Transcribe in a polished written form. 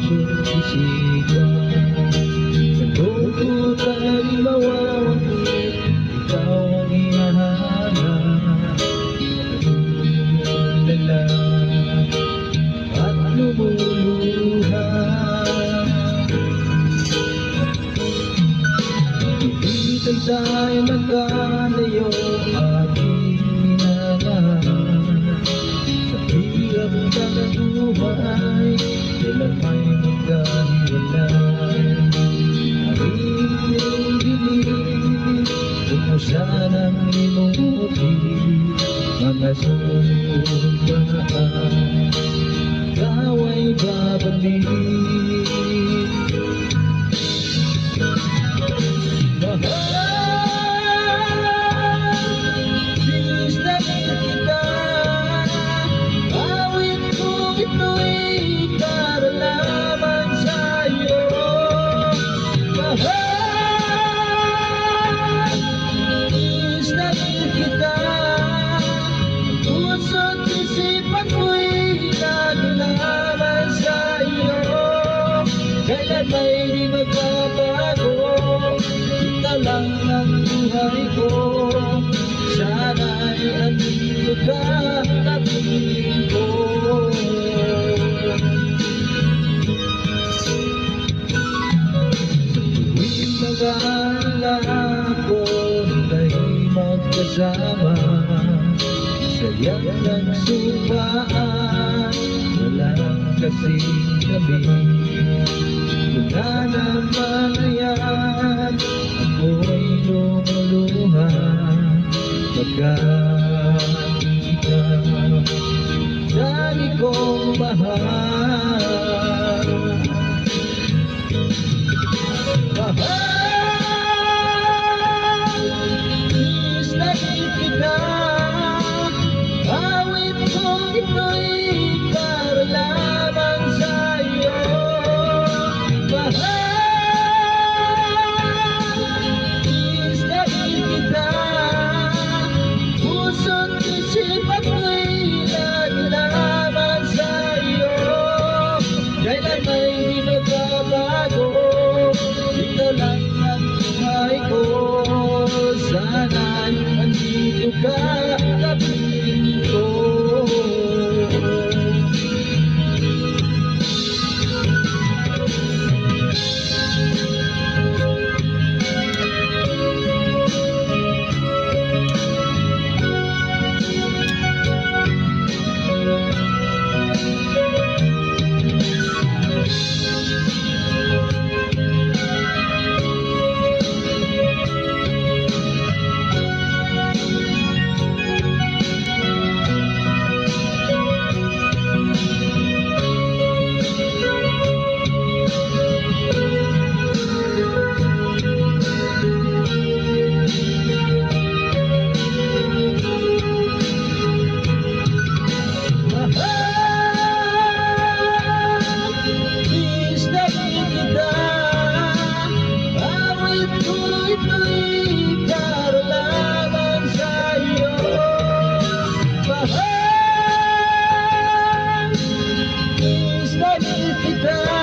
pusot isipan. Nagbubutan mawawangit, ikaw ang hinahanap. Nagmumulala at lumuluha. Ibigay tayo magkalayo, aking minamahal. Sa hirap ng buhay, kailan may magkahiwalay. Narinig dilim, kung mo sanang limutin mga sumpaan, ikaw ay babalik. Kailan may di magbabago, ito lang ang buhay ko. Sana'y andito ka, kapiling ko. Tuwing mag-aalala ko, tayo magkasama. Sayang ng supaan, walang kasing gabi. Wala naman na yan, ako'y lumuluha. Pagkakita, dami kong mahal. Mahal, please nakikita. Awit kong ito'y para lamang sa'yo. Please nakikita, puso't isipan ko'y naglaman sa'yo. Kailan may di magbabago, ito lang ang buhay ko. Sana'y andito ka, kapiling ko. Mahal, please nakikita.